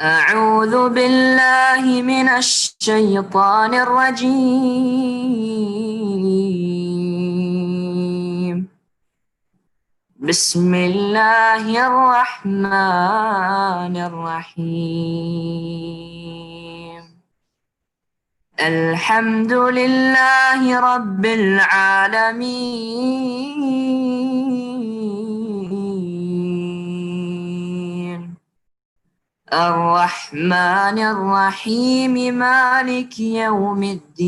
أعوذ بالله من الشيطان الرجيم. بسم الله الرحمن الرحيم. الحمد لله رب العالمين، الرحمن الرحيم، مالك يوم الدين.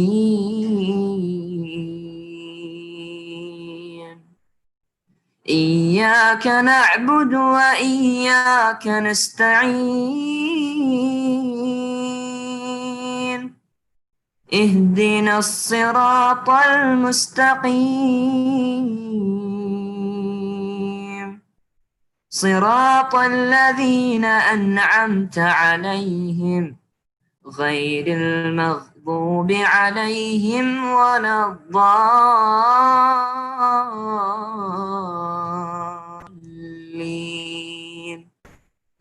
إياك نعبد وإياك نستعين، اهدنا الصراط المستقيم، صراط الذين أنعمت عليهم غير المغضوب عليهم ولا الضالين.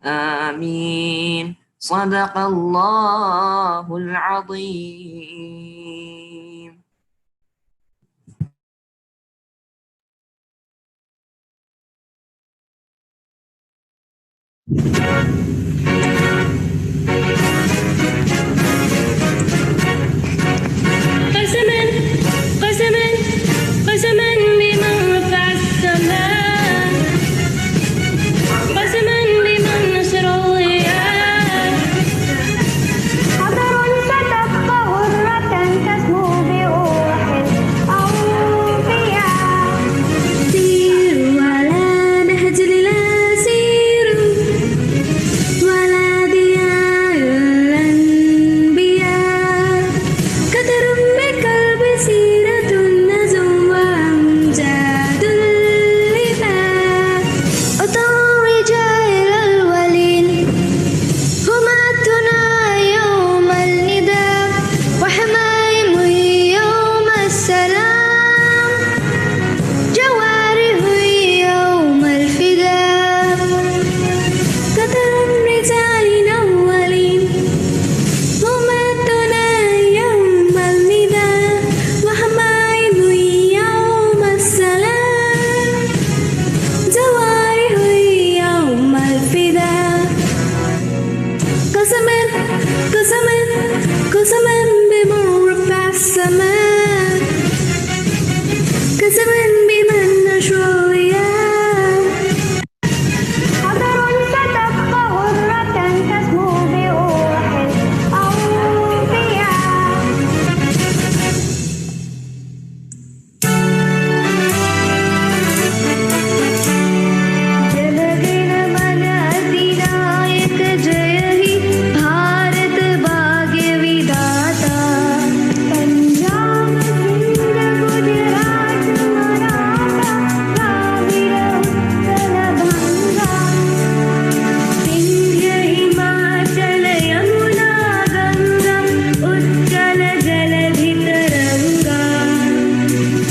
آمين. صدق الله العظيم. قسما قسما قسما بمن رفع السماء، قسما بمن نشر الضياء، حضر ستبقى غرة تسمو بروح الأنبياء. سيروا على نهج الأسير ولا ضياء الأنبياء، كترمك البصيرة النزم وأمجاد اللفاء، أطاع رجال الأولين هماتنا يوم النداء، وحمايم يوم السلام، جوارح يوم الفداء، كترم رجال الأولين هماتنا يوم النداء، وحمايم يوم السلام، جوارح يوم الفداء. قسما قسما قسما بمن رفع السماء، قسما بمن نشر الضياء، حضر ستبقى غرة تسمو بروح الأنبياء. जनगण मन अधिनायक जय हे भारत भाग्य विधाता, पंजाब सिंध गुजरात मराठा द्राविड़ उत्कल बंगा, विंध्य हिमाचल यमुना गंगा, उज्जल जलधि तरंगा,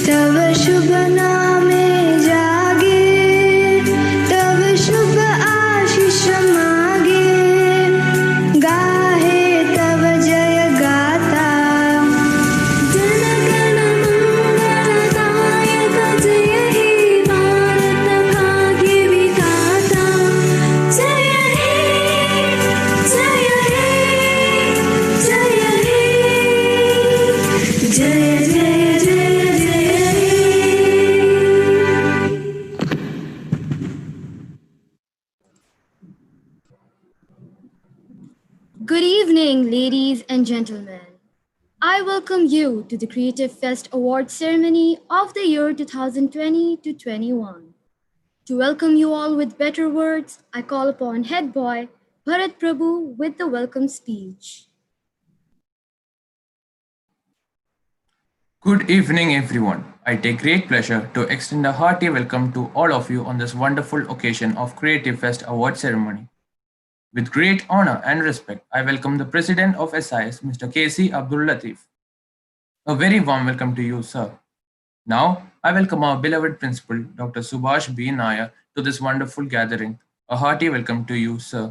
तव शुभ नामे जागे, तव शुभ आशीष मागे, गाहे तव जय गाथा, जनगण मंगलदायक जय हे भारत भाग्य विधाता, जय हे जय हे जय हे जय जय जय जय हे। Good evening, ladies and gentlemen. I welcome you to the Creative Fest Awards ceremony of the year 2020 to 21. To welcome you all with better words, I call upon head boy Bharat Prabhu with the welcome speech. Good evening, everyone. I take great pleasure to extend a hearty welcome to all of you on this wonderful occasion of Creative Fest Award ceremony. With great honor and respect, I welcome the President of SIS, Mr. K.C. Abdul Latif. A very warm welcome to you, sir. Now, I welcome our beloved Principal, Dr. Subhash B. Nair, to this wonderful gathering. A hearty welcome to you, sir.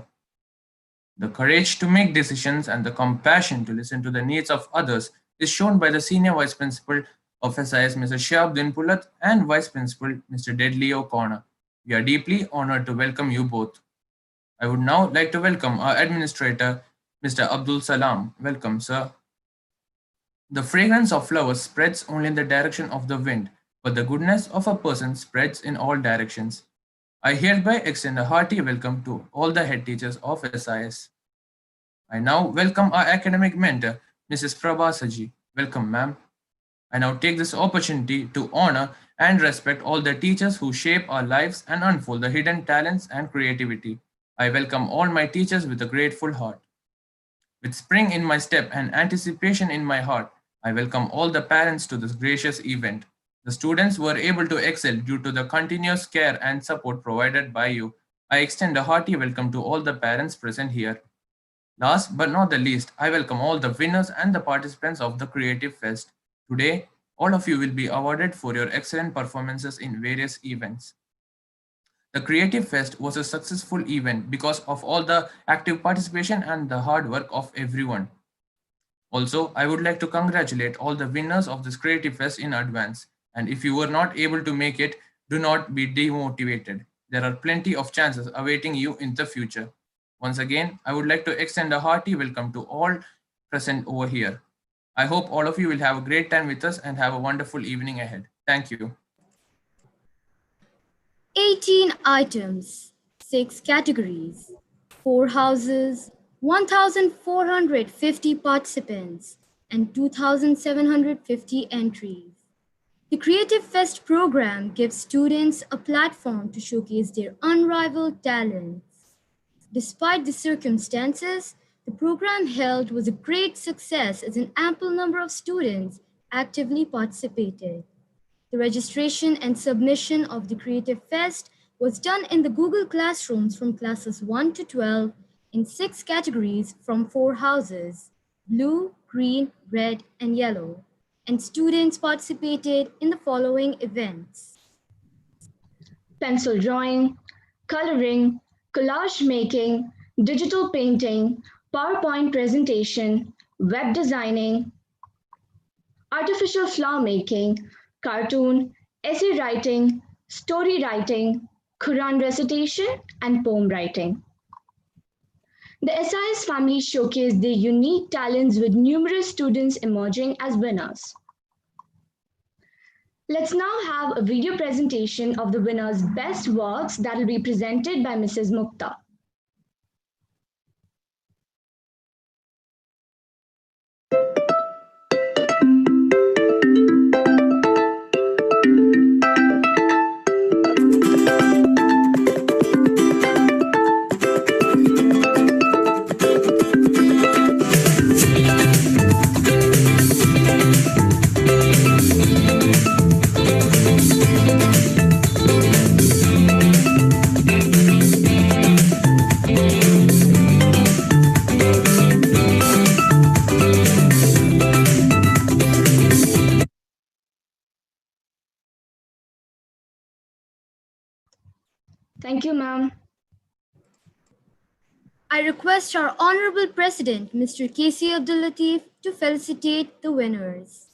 The courage to make decisions and the compassion to listen to the needs of others is shown by the Senior Vice Principal of SIS, Mr. Shahabdin Pulat, and Vice Principal, Mr. Deadly O'Connor. We are deeply honored to welcome you both. I would now like to welcome our Administrator, Mr. Abdul Salam. Welcome, sir. The fragrance of flowers spreads only in the direction of the wind, but the goodness of a person spreads in all directions. I hereby extend a hearty welcome to all the head teachers of SIS. I now welcome our academic mentor, Mrs. Prabha Saji. Welcome, ma'am. I now take this opportunity to honor and respect all the teachers who shape our lives and unfold the hidden talents and creativity. I welcome all my teachers with a grateful heart. With spring in my step and anticipation in my heart, I welcome all the parents to this gracious event. The students were able to excel due to the continuous care and support provided by you. I extend a hearty welcome to all the parents present here. Last but not the least, I welcome all the winners and the participants of the Creative Fest. Today, all of you will be awarded for your excellent performances in various events. The Creative Fest was a successful event because of all the active participation and the hard work of everyone. Also, I would like to congratulate all the winners of this Creative Fest in advance. And if you were not able to make it, do not be demotivated. There are plenty of chances awaiting you in the future. Once again, I would like to extend a hearty welcome to all present over here. I hope all of you will have a great time with us and have a wonderful evening ahead. Thank you. 18 items, 6 categories, 4 houses, 1,450 participants, and 2,750 entries. The Creative Fest program gives students a platform to showcase their unrivaled talents. Despite the circumstances, the program held was a great success as an ample number of students actively participated. The registration and submission of the Creative Fest was done in the Google Classrooms from classes 1 to 12 in 6 categories from 4 houses: blue, green, red, and yellow. And students participated in the following events: pencil drawing, coloring, collage making, digital painting, PowerPoint presentation, web designing, artificial flower making, cartoon, essay writing, story writing, Quran recitation, and poem writing. The SIS family showcased their unique talents with numerous students emerging as winners. Let's now have a video presentation of the winners' best works that will be presented by Mrs. Mukta. Thank you, ma'am. I request our Honorable President, Mr. K.C. Abdul Latif, to felicitate the winners.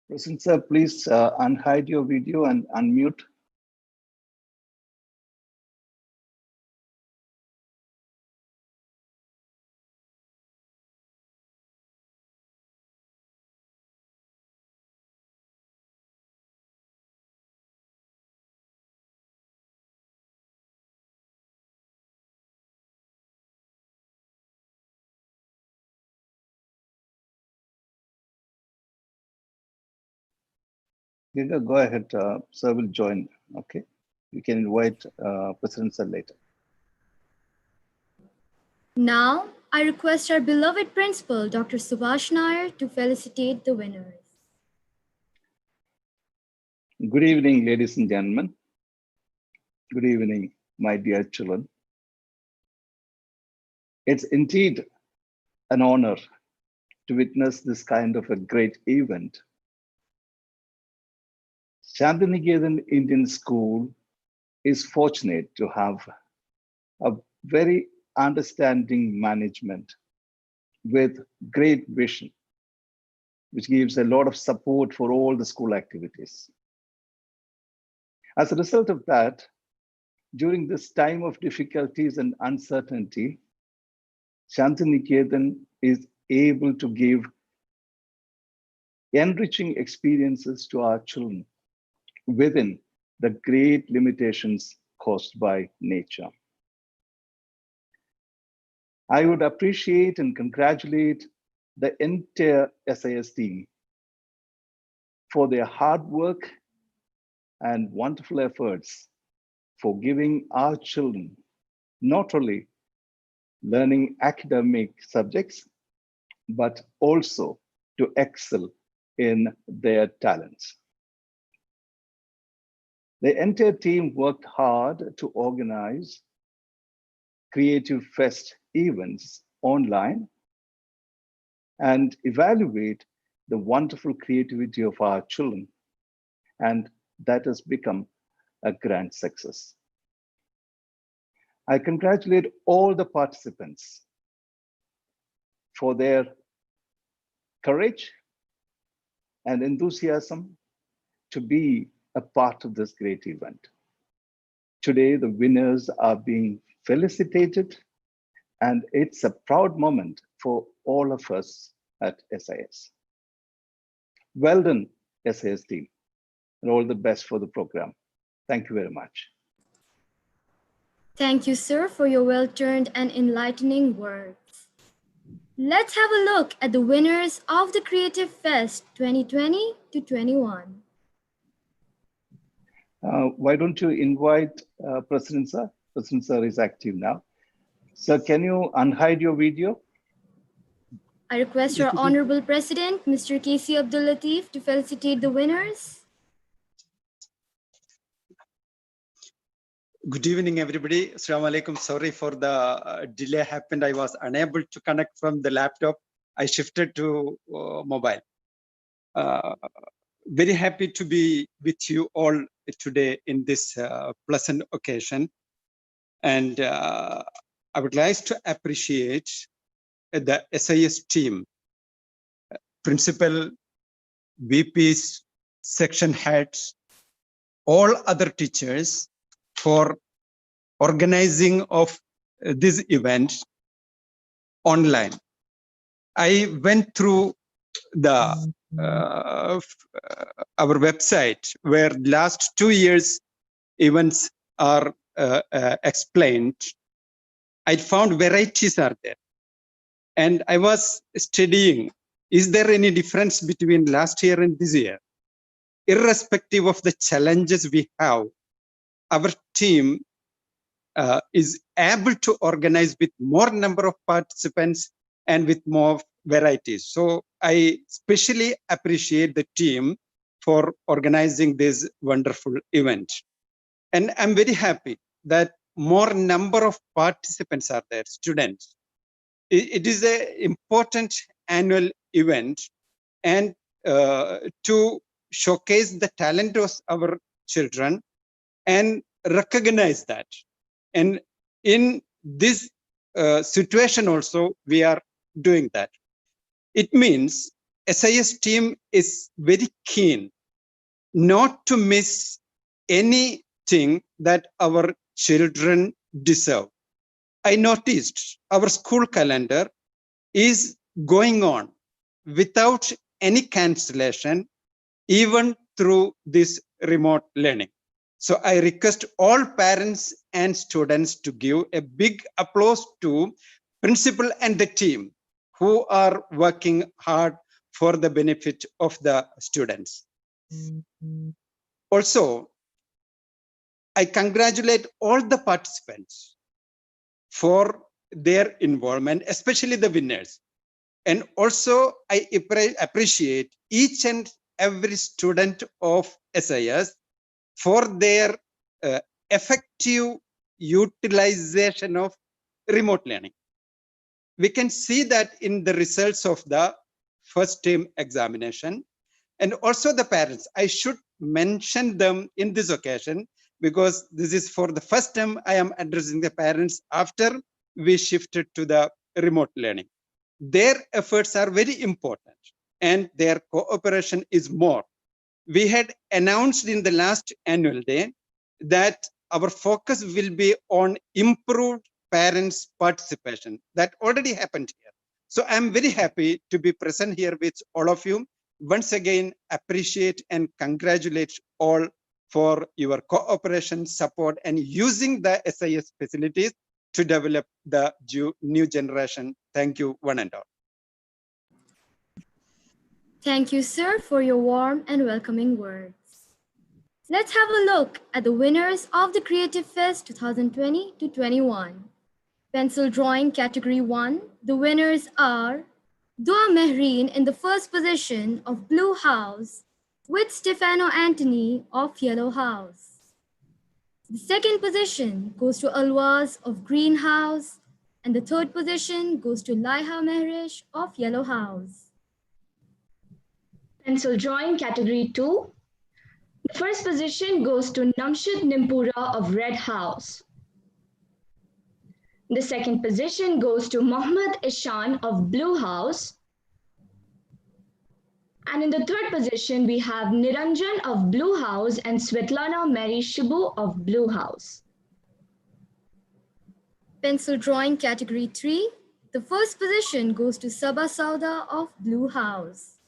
President sir, please unhide your video and unmute. Giga, go ahead. Sir will join. Okay. You can invite President sir later. Now, I request our beloved principal, Dr. Subhash Nair, to felicitate the winners. Good evening, ladies and gentlemen. Good evening, my dear children. It's indeed an honor to witness this kind of a great event. Shantiniketan Indian School is fortunate to have a very understanding management with great vision, which gives a lot of support for all the school activities. As a result of that, during this time of difficulties and uncertainty, Shantiniketan is able to give enriching experiences to our children within the great limitations caused by nature. I would appreciate and congratulate the entire SIS team for their hard work and wonderful efforts for giving our children not only learning academic subjects, but also to excel in their talents. The entire team worked hard to organize Creative Fest events online and evaluate the wonderful creativity of our children. And that has become a grand success. I congratulate all the participants for their courage and enthusiasm to be a part of this great event. Today, the winners are being felicitated, and it's a proud moment for all of us at SIS. Well done, SIS team, and all the best for the program. Thank you very much. Thank you, sir, for your well-turned and enlightening words. Let's have a look at the winners of the Creative Fest 2020 to 21. Why don't you invite President Sir? President Sir is active now. Sir, can you unhide your video? I request our Honorable President, Mr. K.C. Abdul Latif, to felicitate the winners. Good evening, everybody. Assalamu alaikum. Sorry for the delay happened. I was unable to connect from the laptop. I shifted to mobile. Very happy to be with you all today in this pleasant occasion. And I would like to appreciate the SIS team, principal, VPs, section heads, all other teachers for organizing of this event online. I went through the our website where last 2 years events are explained. I found varieties are there. And I was studying, is there any difference between last year and this year? Irrespective of the challenges we have, our team is able to organize with more number of participants and with more varieties. So I especially appreciate the team for organizing this wonderful event. And I'm very happy that more number of participants are there, students. It is an important annual event, and to showcase the talent of our children and recognize that. And in this situation also, we are doing that. It means SIS team is very keen not to miss anything that our children deserve. I noticed our school calendar is going on without any cancellation, even through this remote learning. So I request all parents and students to give a big applause to principal and the team who are working hard for the benefit of the students. Also, I congratulate all the participants for their involvement, especially the winners. And also I appreciate each and every student of SIS for their effective utilization of remote learning. We can see that in the results of the first term examination, and also the parents. I should mention them in this occasion because this is for the first time I am addressing the parents after we shifted to the remote learning. Their efforts are very important and their cooperation is more. We had announced in the last annual day that our focus will be on improved parents' participation. That already happened here. So I'm very happy to be present here with all of you. Once again, appreciate and congratulate all for your cooperation, support, and using the SIS facilities to develop the new generation. Thank you, one and all. Thank you, sir, for your warm and welcoming words. Let's have a look at the winners of the Creative Fest 2020-21. Pencil drawing category 1, the winners are Dua Mehreen in the first position of Blue House with Stefano Antony of Yellow House. The second position goes to Alwaz of Green House, and the third position goes to Laiha Mehrish of Yellow House. Pencil drawing category 2. The first position goes to Namshid Nimpura of Red House. The second position goes to Mohammad Ishan of Blue House. And in the third position, we have Niranjan of Blue House and Svetlana Mary Shibu of Blue House. Pencil drawing category 3. The first position goes to Sabah Sauda of Blue House.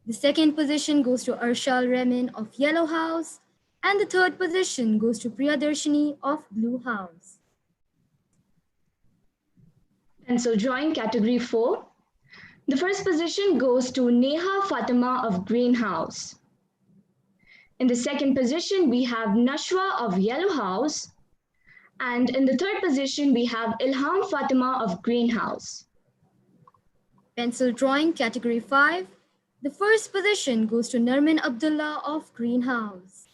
The second position goes to Arshal Remin of Yellow House. And the third position goes to Priyadarshini of Blue House. Pencil drawing category 4. The first position goes to Neha Fatima of Green House. In the second position, we have Nashwa of Yellow House. And in the third position, we have Ilham Fatima of Green House. Pencil drawing category 5. The first position goes to Narmin Abdullah of Green House.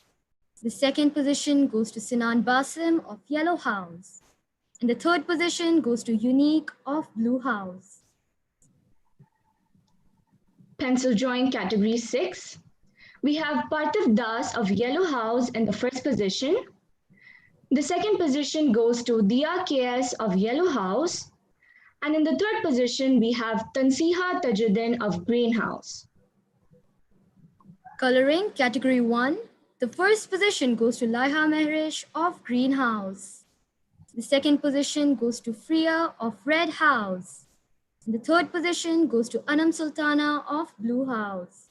The second position goes to Sinan Basim of Yellow House. And the third position goes to Unique of Blue House. Pencil drawing category 6. We have Parthiv Das of Yellow House in the first position. The second position goes to Dia KS of Yellow House. And in the third position, we have Tansiha Tajuddin of Green House. Coloring category 1. The first position goes to Laiha Mehrish of Green House. The second position goes to Freya of Red House. And the third position goes to Anam Sultana of Blue House.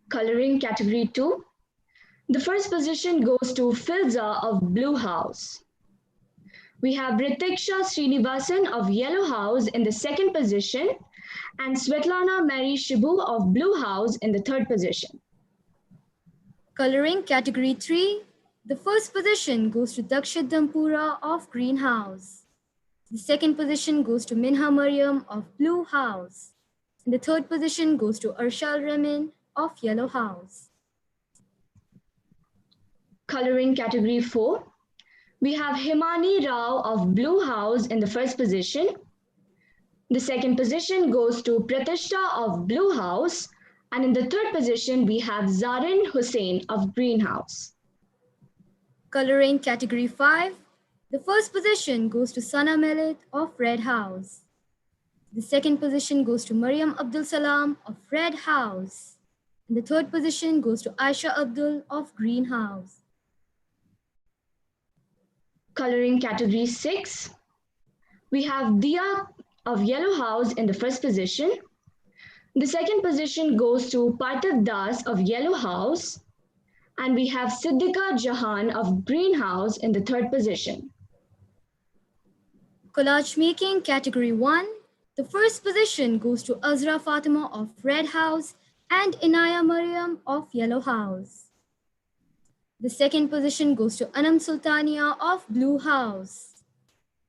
Coloring category 2. The first position goes to Filza of Blue House. We have Ritiksha Srinivasan of Yellow House in the second position and Svetlana Mary Shibu of Blue House in the third position. Coloring category 3. The first position goes to Dakshit Dampura of Green House. The second position goes to Minha Mariam of Blue House. And the third position goes to Arshal Remin of Yellow House. Coloring category 4. We have Himani Rao of Blue House in the first position. The second position goes to Pratishta of Blue House. And in the third position, we have Zarin Hussain of Green House. Coloring category 5. The first position goes to Sana Melit of Red House. The second position goes to Mariam Abdul Salam of Red House. And the third position goes to Aisha Abdul of Green House. Coloring category 6. We have Dia of Yellow House in the first position. The second position goes to Parthiv Das of Yellow House. And we have Siddhika Jahan of Green House in the third position. Collage making category 1. The first position goes to Azra Fatima of Red House and Inaya Mariam of Yellow House. The second position goes to Anam Sultania of Blue House.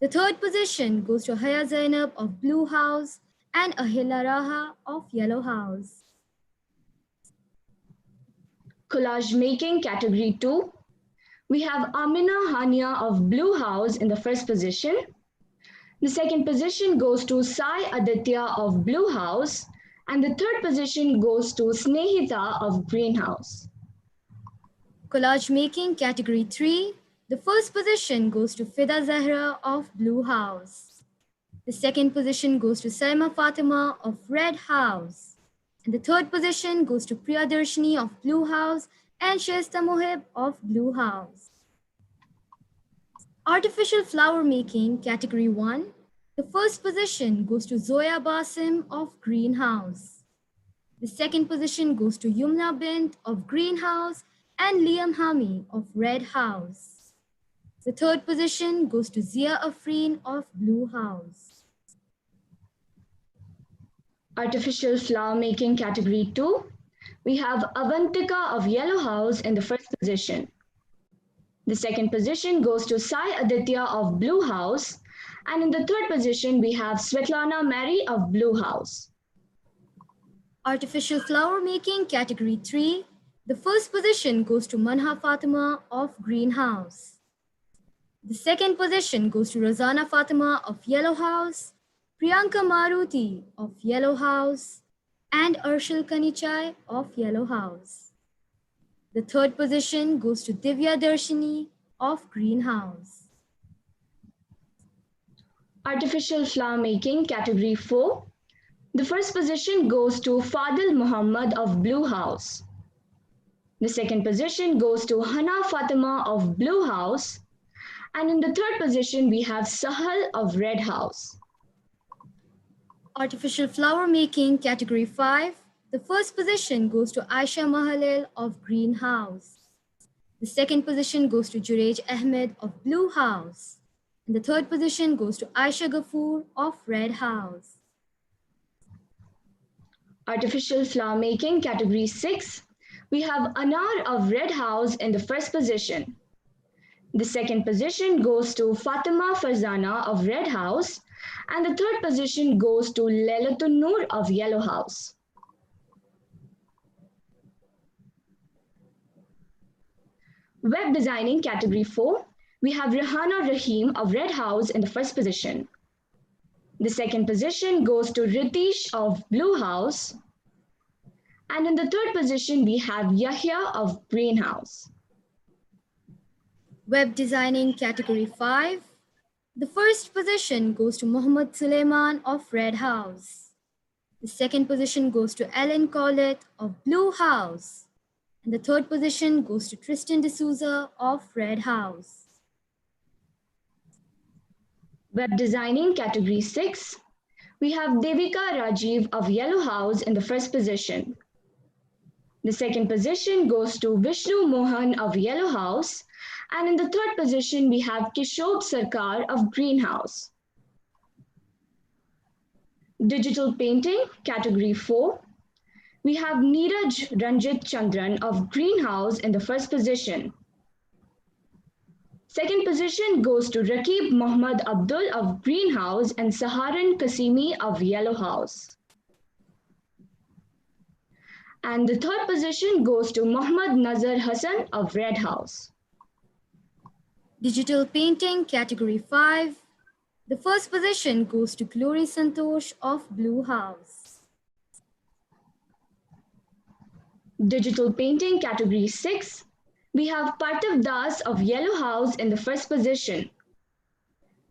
The third position goes to Haya Zainab of Blue House and Ahila Raha of Yellow House. Collage making category 2. We have Amina Hania of Blue House in the first position. The second position goes to Sai Aditya of Blue House, and the third position goes to Snehita of Green House. Collage making category 3. The first position goes to Fida Zahra of Blue House. The second position goes to Salma Fatima of Red House. And the third position goes to Priyadarshini of Blue House and Shaista Mohib of Blue House. Artificial flower making category 1. The first position goes to Zoya Basim of Green House. The second position goes to Yumna Bint of Green House and Liam Hami of Red House. The third position goes to Zia Afreen of Blue House. Artificial flower making category 2. We have Avantika of Yellow House in the first position. The second position goes to Sai Aditya of Blue House, and in the third position we have Svetlana Mary of Blue House. Artificial flower making category 3. The first position goes to Manha Fatima of Green House. The second position goes to Razana Fatima of Yellow House, Priyanka Maruti of Yellow House, and Arshil Kanichai of Yellow House. The third position goes to Divya Darshini of Green House. Artificial flower making category 4. The first position goes to Fadil Muhammad of Blue House. The second position goes to Hana Fatima of Blue House, and in the third position we have Sahal of Red House. Artificial flower making category 5. The first position goes to Aisha Mahalil of Green House. The second position goes to Jurej Ahmed of Blue House. And the third position goes to Aisha Ghafoor of Red House. Artificial flower making category 6. We have Anar of Red House in the first position. The second position goes to Fatima Farzana of Red House, and the third position goes to Lailatun Noor of Yellow House. Web designing category 4. We have Rehana Rahim of Red House in the first position. The second position goes to Ritish of Blue House, and in the third position we have Yahya of Green House. Web designing category 5. The first position goes to Muhammad Suleiman of Red House. The second position goes to Ellen Collett of Blue House. And the third position goes to Tristan D'Souza of Red House. Web designing category 6. We have Devika Rajiv of Yellow House in the first position. The second position goes to Vishnu Mohan of Yellow House, and in the third position we have Kishore Sarkar of Green House. Digital painting category 4. We have Neeraj Ranjit Chandran of Green House in the first position. Second position goes to Rakib Mohammad Abdul of Green House and Saharan Kasimi of Yellow House. And the third position goes to Mohammad Nazar Hassan of Red House. Digital painting category 5. The first position goes to Glory Santosh of Blue House. Digital painting category 6. We have Parthiv Das of Yellow House in the first position.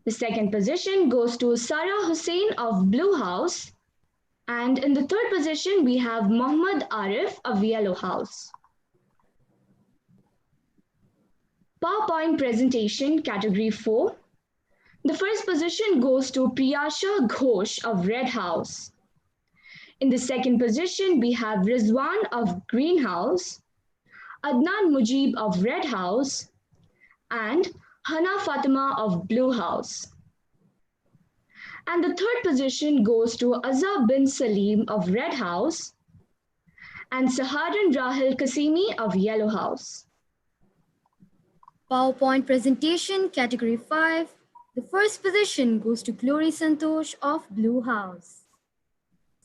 The second position goes to Sarah Hussain of Blue House. And in the third position, we have Mohammad Arif of Yellow House. PowerPoint presentation category 4. The first position goes to Priyasha Ghosh of Red House. In the second position, we have Rizwan of Green House, Adnan Mujib of Red House, and Hana Fatima of Blue House. And the third position goes to Azza bin Salim of Red House and Saharan Rahil Kasimi of Yellow House. PowerPoint presentation category 5. The first position goes to Glory Santosh of Blue House.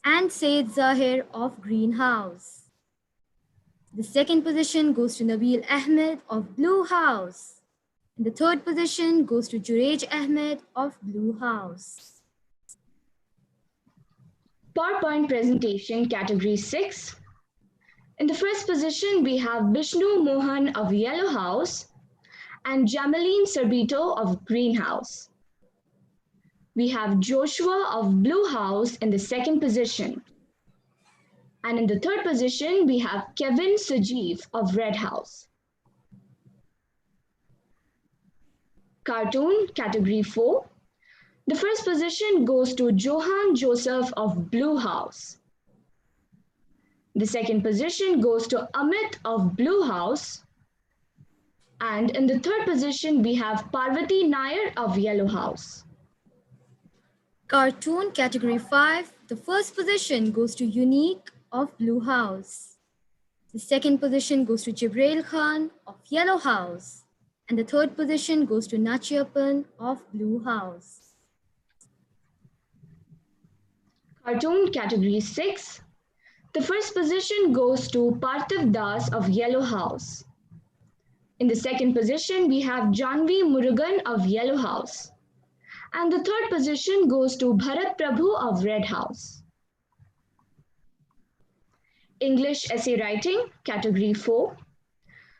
and Said Zahir of Green House. The second position goes to Nabil Ahmed of Blue House. And the third position goes to Jurej Ahmed of Blue House. PowerPoint presentation category 6. In the first position, we have Vishnu Mohan of Yellow House and Jamaleen Sarbito of Green House. We have Joshua of Blue House in the second position. And in the third position, we have Kevin Sajeev of Red House. Cartoon category 4. The first position goes to Johan Joseph of Blue House. The second position goes to Amit of Blue House. And in the third position, we have Parvati Nair of Yellow House. Cartoon category 5. The first position goes to Unique of Blue House. The second position goes to Jibrail Khan of Yellow House. And the third position goes to Nachiappan of Blue House. Cartoon category 6. The first position goes to Parthiv Das of Yellow House. In the second position, we have Janvi Murugan of Yellow House. And the third position goes to Bharat Prabhu of Red House. English essay writing, category 4.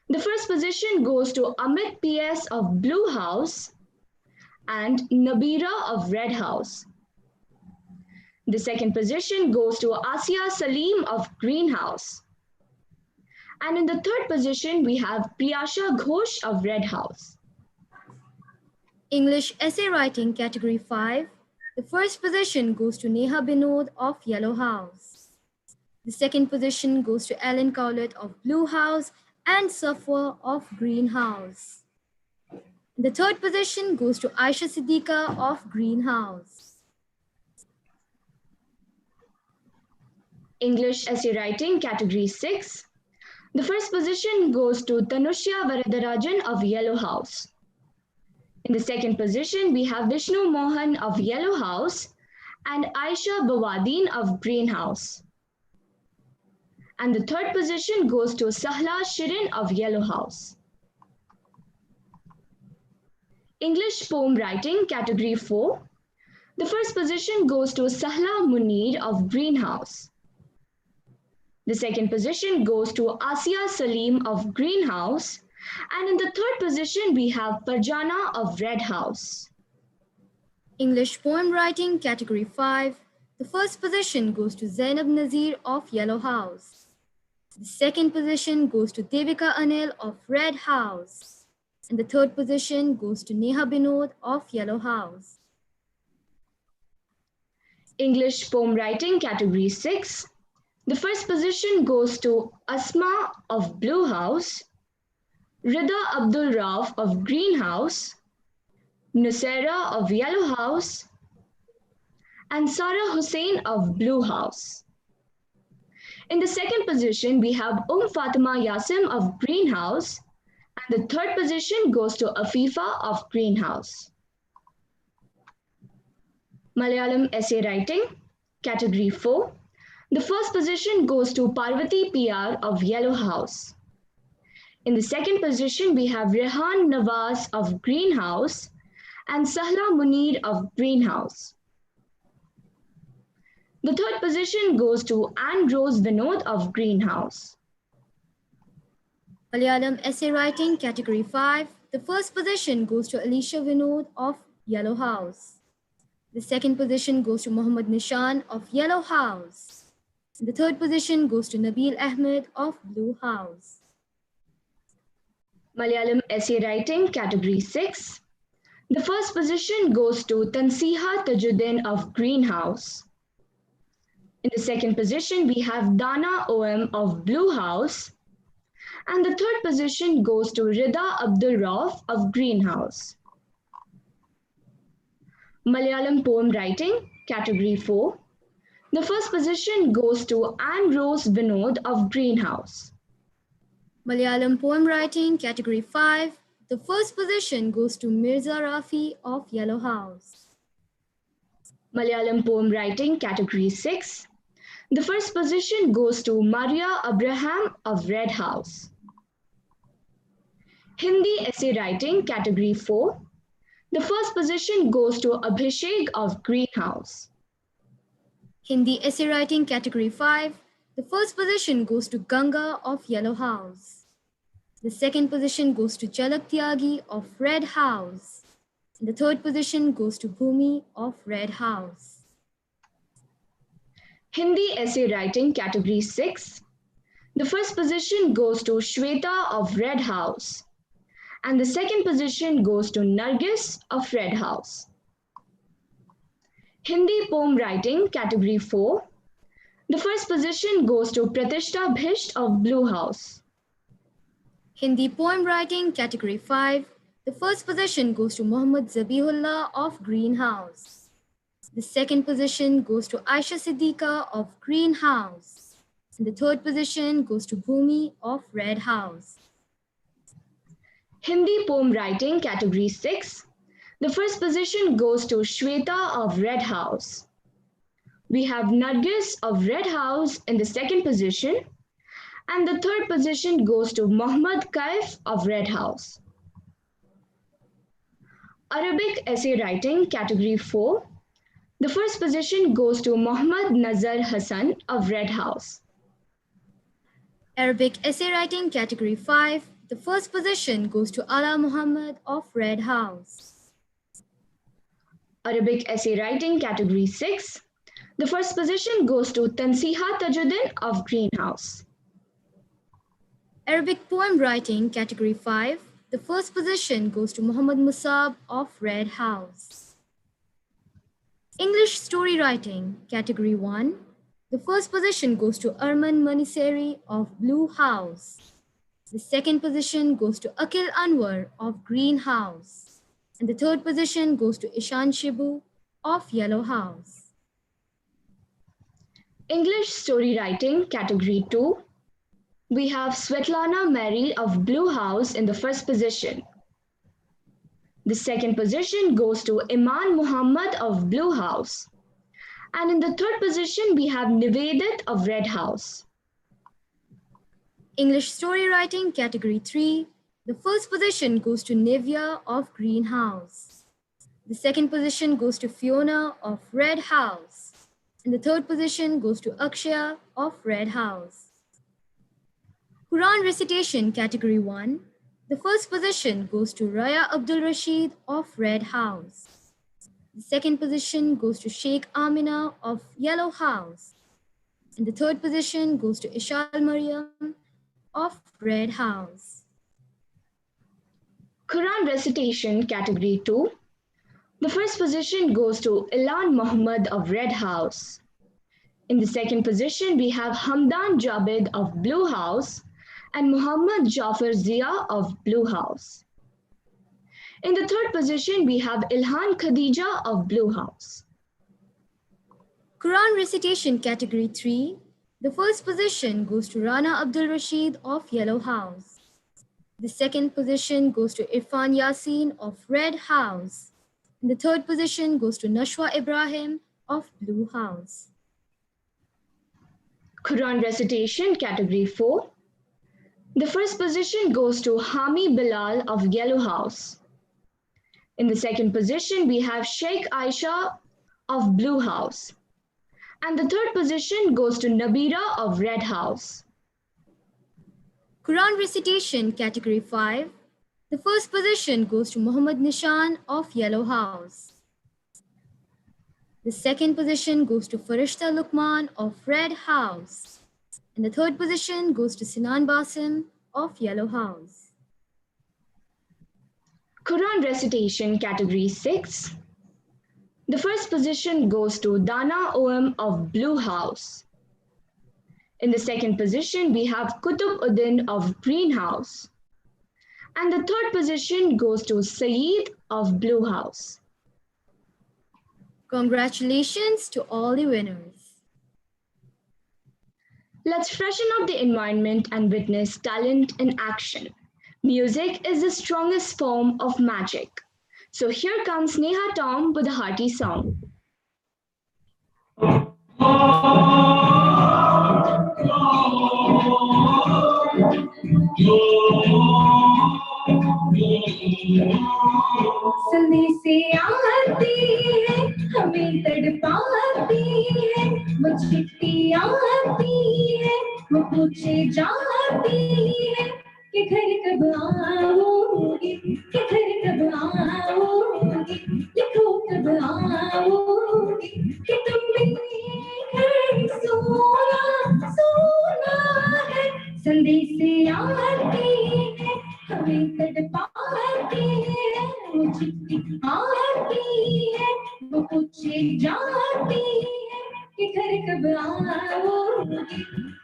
The first position goes to Amit PS of Blue House and Nabira of Red House. The second position goes to Asia Salim of Green House. And in the third position, we have Priyasha Ghosh of Red House. English essay writing category 5. The first position goes to Neha Binod of Yellow House. The second position goes to Alan Cowlett of Blue House and Safwa of Green House. The third position goes to Aisha Siddiqa of Green House. English essay writing category 6. The first position goes to Tanushya Varadarajan of Yellow House. In the second position, we have Vishnu Mohan of Yellow House and Aisha Bawadin of Green House. And the third position goes to Sahla Shirin of Yellow House. English poem writing category 4. The first position goes to Sahla Munir of Green House. The second position goes to Asia Salim of Green House. And in the third position, we have Farjana of Red House. English poem writing category 5. The first position goes to Zainab Nazir of Yellow House. The second position goes to Devika Anil of Red House. And the third position goes to Neha Binod of Yellow House. English poem writing category 6. The first position goes to Asma of Blue House, Rida Abdul Rauf of Green House, Nusera of Yellow House, and Sarah Hussain of Blue House. In the second position, we have Fatima Yasim of Green House, and the third position goes to Afifa of Green House. Malayalam essay writing, category 4. The first position goes to Parvati PR of Yellow House. In the second position, we have Rehan Nawaz of Green House and Sahla Munir of Green House. The third position goes to Anne Rose Vinod of Green House. Malayalam essay writing category 5. The first position goes to Alicia Vinod of Yellow House. The second position goes to Muhammad Nishan of Yellow House. The third position goes to Nabil Ahmed of Blue House. Malayalam essay writing category 6. The first position goes to Tansiha Tajuddin of Green House. In the second position, we have Dana OM of Blue House. And the third position goes to Rida Abdul Rauf of Green House. Malayalam poem writing, category 4. The first position goes to Anne Rose Vinod of Green House. Malayalam poem writing, category 5. The first position goes to Mirza Rafi of Yellow House. Malayalam poem writing, category 6. The first position goes to Maria Abraham of Red House. Hindi essay writing category 4. The first position goes to Abhishek of Greenhouse. Hindi essay writing category 5. The first position goes to Ganga of Yellow House. The second position goes to Jalak Tyagi of Red House. And the third position goes to Bhumi of Red House. Hindi essay writing category 6. The first position goes to Shweta of Red House. And the second position goes to Nargis of Red House. Hindi poem writing category 4. The first position goes to Pratishta Bhisht of Blue House. Hindi poem writing category 5. The first position goes to Muhammad Zabihullah of Green House. The second position goes to Aisha Siddiqa of Green House. And the third position goes to Bhumi of Red House. Hindi poem writing category 6. The first position goes to Shweta of Red House. We have Nargis of Red House in the second position, and the third position goes to Muhammad Kaif of Red House. Arabic essay writing category 4. The first position goes to Muhammad Nazar Hassan of Red House. Arabic essay writing category 5. The first position goes to Ala Muhammad of Red House. Arabic essay writing category 6. The first position goes to Tansiha Tajuddin of Green House. Arabic poem writing category 5. The first position goes to Muhammad Musab of Red House. English story writing category 1. The first position goes to Arman Maniseri of Blue House. The second position goes to Akil Anwar of Green House. And the third position goes to Ishan Shibu of Yellow House. English story writing category 2. We have Svetlana Mary of Blue House in the first position. The second position goes to Iman Muhammad of Blue House. And in the third position, we have Nivedat of Red House. English story writing category 3. The first position goes to Nivya of Green House. The second position goes to Fiona of Red House. And the third position goes to Akshaya of Red House. Quran recitation category 1. The first position goes to Raya Abdul Rashid of Red House. The second position goes to Sheikh Amina of Yellow House. And the third position goes to Ishal Maryam of Red House. Quran recitation category 2. The first position goes to Ilan Muhammad of Red House. In the second position, we have Hamdan Jabed of Blue House and Muhammad Jafar Zia of Blue House. In the third position, we have Ilhan Khadija of Blue House. Quran recitation category 3. The first position goes to Rana Abdul Rashid of Yellow House. The second position goes to Irfan Yasin of Red House. And the third position goes to Nashwa Ibrahim of Blue House. Quran recitation category 4. The first position goes to Hami Bilal of Yellow House. In the second position, we have Sheikh Aisha of Blue House. And the third position goes to Nabira of Red House. Quran recitation category 5. The first position goes to Muhammad Nishan of Yellow House. The second position goes to Farishta Luqman of Red House. And the third position goes to Sinan Basim of Yellow House. Quran recitation category 6. The first position goes to Dana Om of Blue House. In the second position, we have Qutub Uddin of Green House. And the third position goes to Saeed of Blue House. Congratulations to all the winners. Let's freshen up the environment and witness talent in action. Music is the strongest form of magic. So here comes Neha Tom with a hearty song. आती है वो पूछे जाती है कि घर कब आओगी कि घर कब आओगी लिखो कब आओगी कि तुम बिन घर सोना सोना है संदेश आती है हमें तड़पाती है वो चिट्ठी आती है वो पूछे जाती है कि घर कब आओगी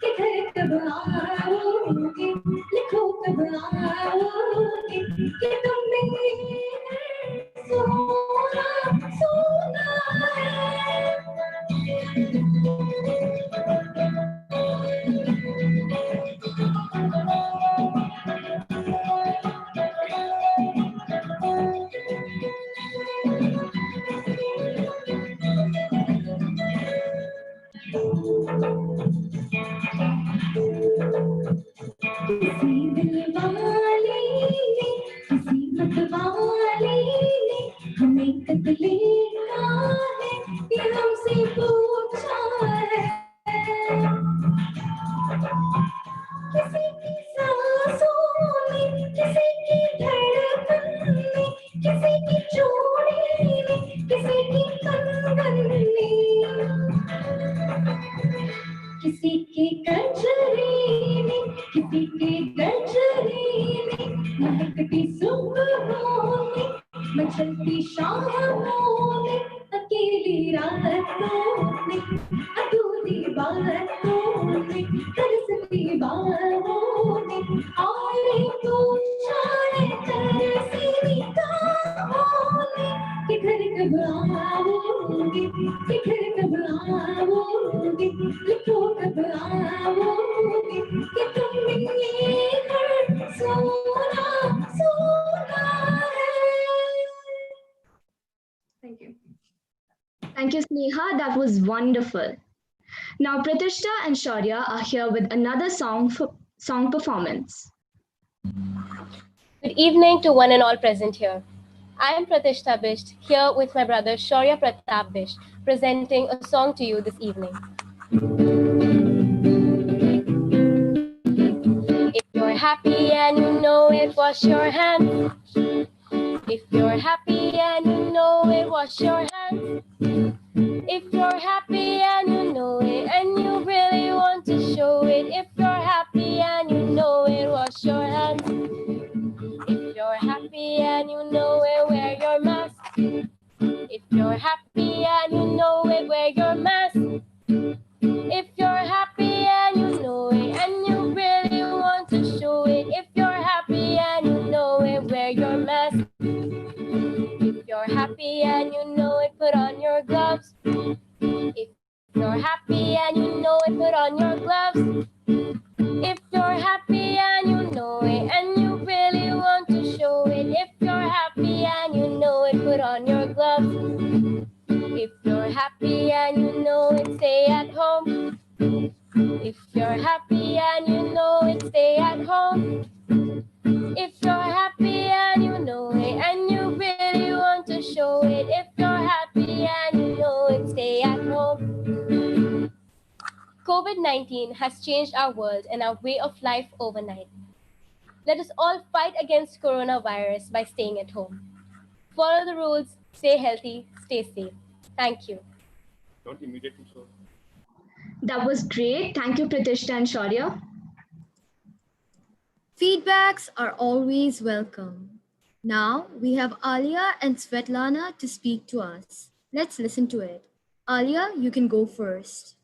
कि घर कब आओगी लिखो कब आओगी कि तुम मेरे सोना सोना है किसी दिल वाले ने किसी मतवाले ने हमें खत लिखा है ये हमसे पूछा है किसी की सांसों में किसी की धड़कन में किसी की चूड़ी में किसी की कंगन में किसी के गजरे में किसी के गजरे में महकती सुबहों में मचलती शामों में अकेली रातों में अधूरी बातों में तरसती बातों में और तू जाने तरसी निगाहों में कि घर कब आओगी कि घर कब आओगी लिखो कब आओगी कि तुम मेरे घर सोना सोना है Thank you. Thank you, Sneha. That was wonderful. Now, Pratishta and Shaurya are here with another song performance. Good evening to one and all present here. I am Pratishta Bisht, here with my brother Shaurya Pratap Bisht, presenting a song to you this evening. If you're happy and you know it, wash your hands. If you're happy and you know it, wash your hands. If you're happy and you know it, and you really want to show it, if you're happy and you know it, wash your hands. If you're happy and you know it, wear your mask. If you're happy and you know it, wear your mask. If you're happy and you know it, and you really want to show it, if you're happy and you know it, wear your mask. If you're happy and you know it, put on your gloves. If you're happy and you know it, put on your gloves. If you're happy and you know it, and you really want to show it, if you're happy and you know it, put on your gloves. If you're happy and you know it, stay at home. If you're happy and you know it, stay at home. If you're happy and you know it, and you really want to show it, if you're happy and you know it, stay at home. COVID-19 has changed our world and our way of life overnight. Let us all fight against coronavirus by staying at home. Follow the rules, stay healthy, stay safe. Thank you. Don't immediately show. That was great. Thank you, Pratishta and Shaurya. Feedbacks are always welcome. Now we have Alia and Svetlana to speak to us. Let's listen to it. Alia, you can go first.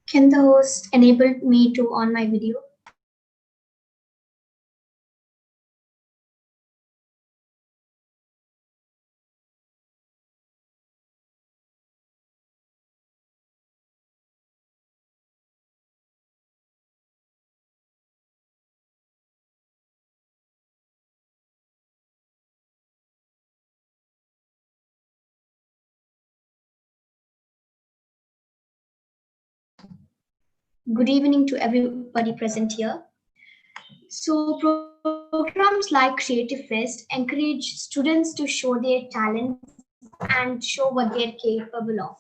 Can the host enable me to on my video? Good evening to everybody present here. So Programs like Creative Fest encourage students to show their talents and show what they're capable of.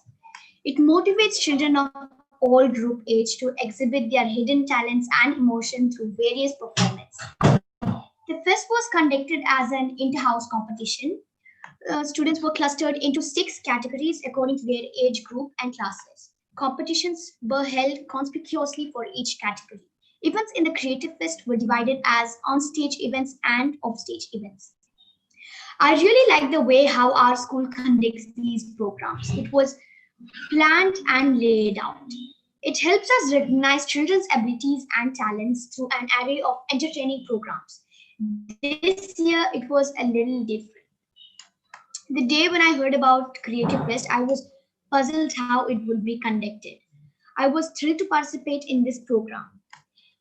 It motivates children of all group age to exhibit their hidden talents and emotion through various performances. The fest was conducted as an inter-house competition. Students were clustered into 6 categories according to their age group and classes. Competitions were held conspicuously for each category. Events in the Creative Fest were divided as on-stage events and off-stage events. I really like the way how our school conducts these programs. It was planned and laid out. It helps us recognize children's abilities and talents through an array of entertaining programs. This year, it was a little different. The day when I heard about Creative Fest, I was puzzled how it would be conducted. I was thrilled to participate in this program.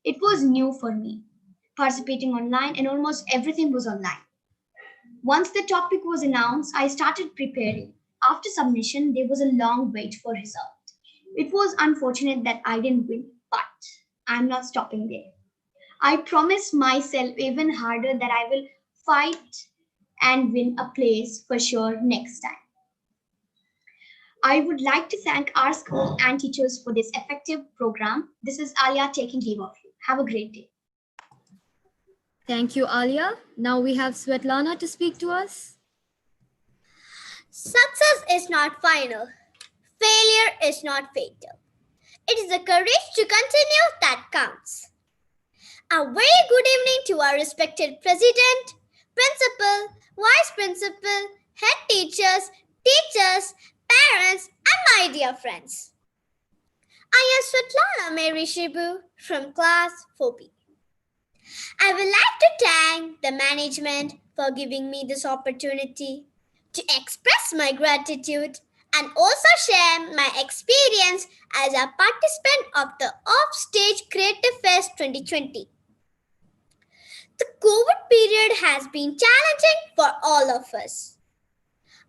It was new for me, participating online, and almost everything was online. Once the topic was announced, I started preparing. After submission, there was a long wait for result. It was unfortunate that I didn't win, but I'm not stopping there. I promised myself even harder that I will fight and win a place for sure next time. I would like to thank our school and teachers for this effective program. This is Alia taking leave of you. Have a great day. Thank you, Alia. Now we have Svetlana to speak to us. Success is not final. Failure is not fatal. It is the courage to continue that counts. A very good evening to our respected president, principal, vice principal, head teachers, parents, and my dear friends. I am Svetlana Mary Shibu from class 4B. I would like to thank the management for giving me this opportunity to express my gratitude and also share my experience as a participant of the Offstage Creative Fest 2020. The COVID period has been challenging for all of us.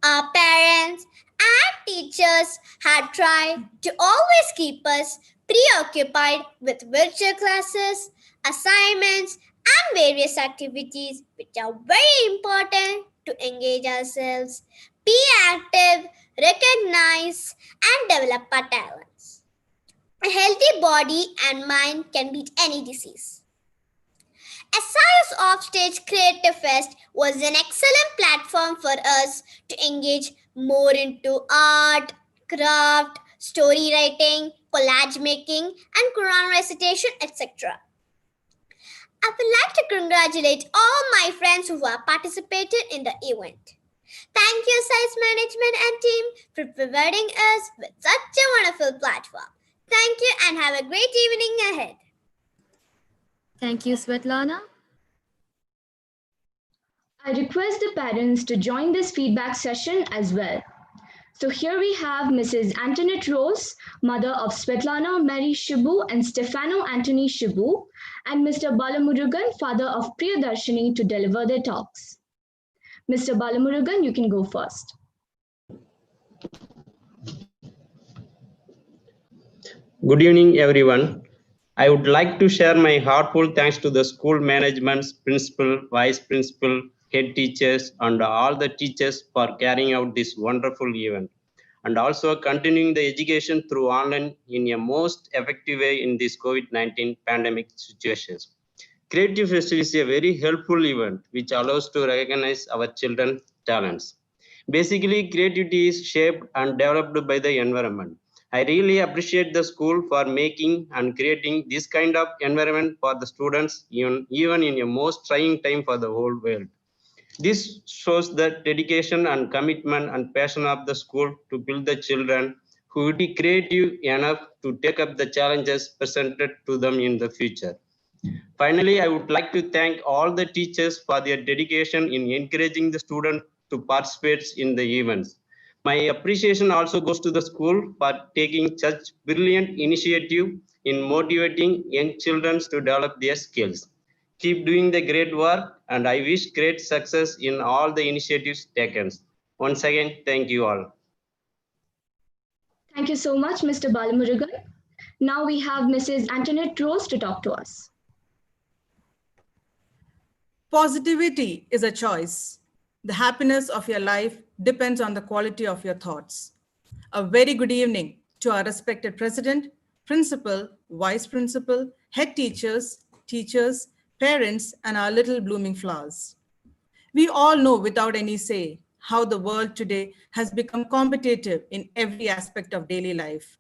Our parents and teachers had tried to always keep us preoccupied with virtual classes, assignments, and various activities which are very important to engage ourselves, be active, recognize, and develop our talents. A healthy body and mind can beat any disease. SIS Offstage Creative Fest was an excellent platform for us to engage more into art, craft, story writing, collage making, and Quran recitation, etc. I would like to congratulate all my friends who have participated in the event. Thank you, SIS management and team, for providing us with such a wonderful platform. Thank you and have a great evening ahead. Thank you, Svetlana. I request the parents to join this feedback session as well. So here we have Mrs. Antoinette Rose, mother of Svetlana Mary Shibu and Stefano Anthony Shibu, and Mr. Balamurugan, father of Priyadarshini, to deliver their talks. Mr. Balamurugan, you can go first. Good evening, everyone. I would like to share my heartfelt thanks to the school managements, principal, vice principal, head teachers, and all the teachers for carrying out this wonderful event, and also continuing the education through online in a most effective way in this COVID-19 pandemic situations. Creative Festival is a very helpful event which allows to recognize our children's talents. Basically, creativity is shaped and developed by the environment. I really appreciate the school for making and creating this kind of environment for the students, even in a most trying time for the whole world. This shows the dedication and commitment and passion of the school to build the children who will be creative enough to take up the challenges presented to them in the future. Finally, I would like to thank all the teachers for their dedication in encouraging the students to participate in the events. My appreciation also goes to the school for taking such brilliant initiative in motivating young children to develop their skills. Keep doing the great work, and I wish great success in all the initiatives taken. Once again, thank you all. Thank you so much, Mr. Balamurugan. Now we have Mrs. Antoinette Rose to talk to us. Positivity is a choice. The happiness of your life depends on the quality of your thoughts. A very good evening to our respected president, principal, vice principal, head teachers, teachers, parents, and our little blooming flowers. We all know without any say how the world today has become competitive in every aspect of daily life.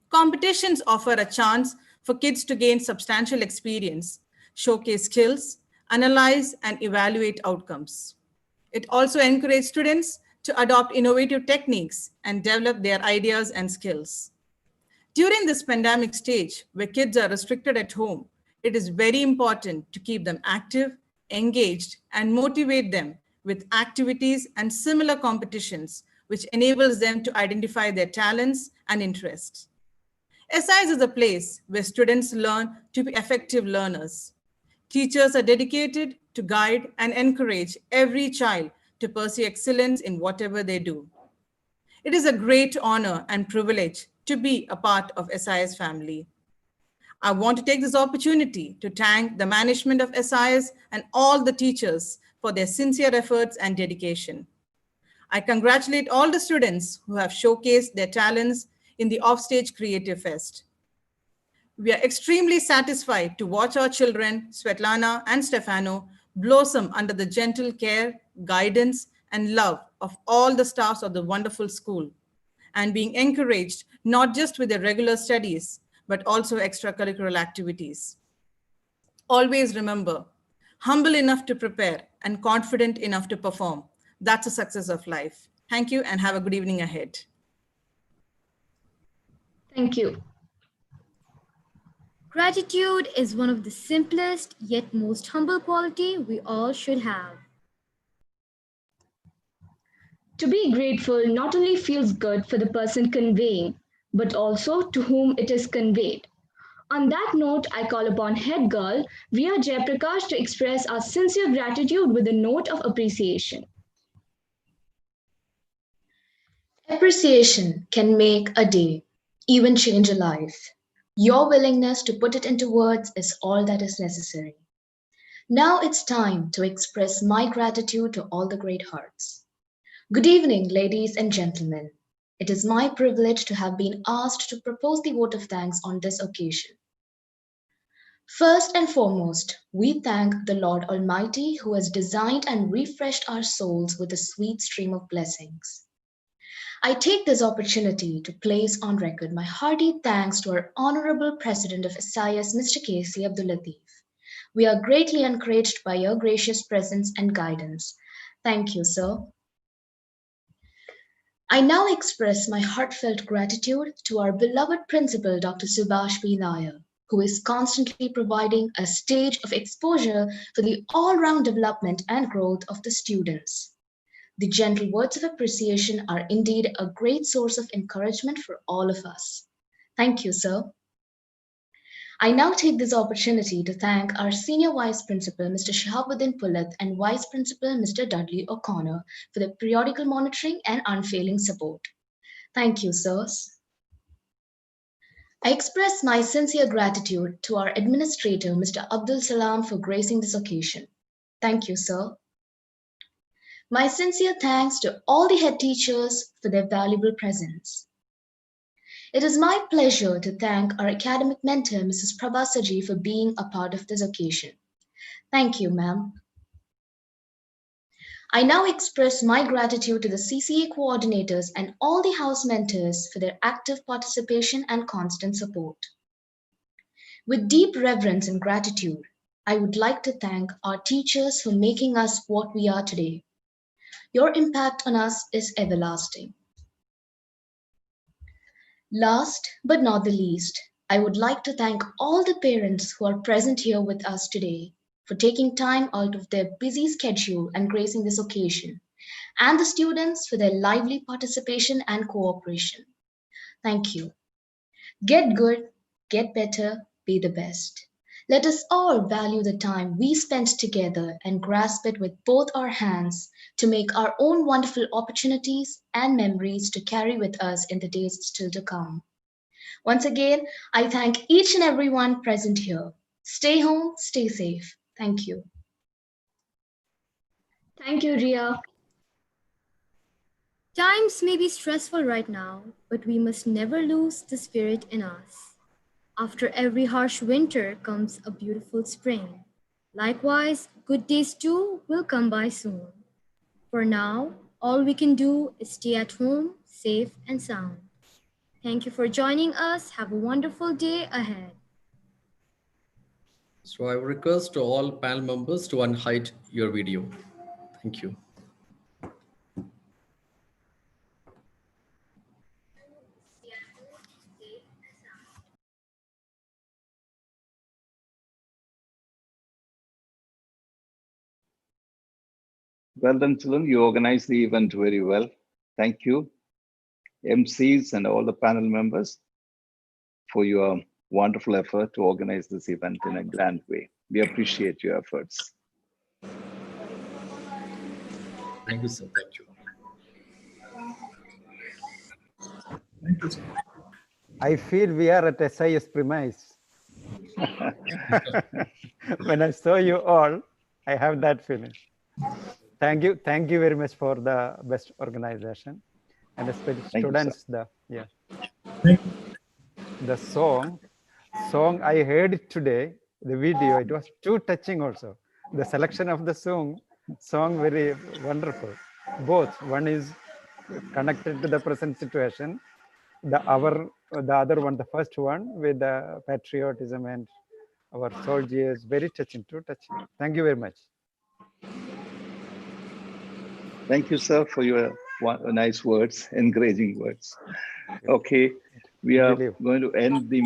Competitions offer a chance for kids to gain substantial experience, showcase skills, analyze and evaluate outcomes. It also encourages students to adopt innovative techniques and develop their ideas and skills. During this pandemic stage, where kids are restricted at home, it is very important to keep them active, engaged, and motivate them with activities and similar competitions, which enables them to identify their talents and interests. SIS is a place where students learn to be effective learners. Teachers are dedicated to guide and encourage every child to pursue excellence in whatever they do. It is a great honor and privilege to be a part of SIS family. I want to take this opportunity to thank the management of SIS and all the teachers for their sincere efforts and dedication. I congratulate all the students who have showcased their talents in the Offstage Creative Fest. We are extremely satisfied to watch our children, Svetlana and Stefano, blossom under the gentle care, guidance, and love of all the staffs of the wonderful school, and being encouraged not just with their regular studies, but also extracurricular activities. Always remember, humble enough to prepare and confident enough to perform. That's a success of life. Thank you and have a good evening ahead. Thank you. Gratitude is one of the simplest yet most humble quality we all should have. To be grateful not only feels good for the person conveying, but also to whom it is conveyed. On that note, I call upon Head Girl Via Jayaprakash to express our sincere gratitude with a note of appreciation. Appreciation can make a day, even change a life. Your willingness to put it into words is all that is necessary. Now it's time to express my gratitude to all the great hearts. Good evening, ladies and gentlemen. It is my privilege to have been asked to propose the vote of thanks on this occasion. First and foremost, we thank the Lord Almighty who has designed and refreshed our souls with a sweet stream of blessings. I take this opportunity to place on record my hearty thanks to our Honorable President of SIS, Mr. K.C. Abdul Latif. We are greatly encouraged by your gracious presence and guidance. Thank you, sir. I now express my heartfelt gratitude to our beloved Principal, Dr. Subhash P. Nair, who is constantly providing a stage of exposure for the all-round development and growth of the students. The gentle words of appreciation are indeed a great source of encouragement for all of us. Thank you, sir. I now take this opportunity to thank our Senior Vice Principal, Mr. Shahabuddin Pulath, and Vice Principal, Mr. Dudley O'Connor, for their periodical monitoring and unfailing support. Thank you, sirs. I express my sincere gratitude to our Administrator, Mr. Abdul Salam, for gracing this occasion. Thank you, sir. My sincere thanks to all the head teachers for their valuable presence. It is my pleasure to thank our academic mentor, Mrs. Prabha Saji, for being a part of this occasion. Thank you, ma'am. I now express my gratitude to the CCA coordinators and all the house mentors for their active participation and constant support. With deep reverence and gratitude, I would like to thank our teachers for making us what we are today. Your impact on us is everlasting. Last but not the least, I would like to thank all the parents who are present here with us today for taking time out of their busy schedule and gracing this occasion, and the students for their lively participation and cooperation. Thank you. Get good, get better, be the best. Let us all value the time we spent together and grasp it with both our hands to make our own wonderful opportunities and memories to carry with us in the days still to come. Once again, I thank each and everyone present here. Stay home, stay safe. Thank you. Thank you, Ria. Times may be stressful right now, but we must never lose the spirit in us. After every harsh winter comes a beautiful spring. Likewise, good days too will come by soon. For now, all we can do is stay at home, safe and sound. Thank you for joining us. Have a wonderful day ahead. So I request to all panel members to unhide your video. Thank you. Well done, children. You organized the event very well. Thank you, MCs and all the panel members, for your wonderful effort to organize this event in a grand way. We appreciate your efforts. Thank you, sir. Thank you. Thank you, sir. I feel we are at SIS premise. When I saw you all, I have that feeling. Thank you very much for the best organization, and especially students. The song I heard it today. The video, it was too touching. Also, the selection of the song very wonderful. Both, one is connected to the present situation. The other one, the first one, with the patriotism and our soldiers, very touching, too touching. Thank you very much. Thank you, sir, for your nice words, encouraging words. Okay, we are going to end the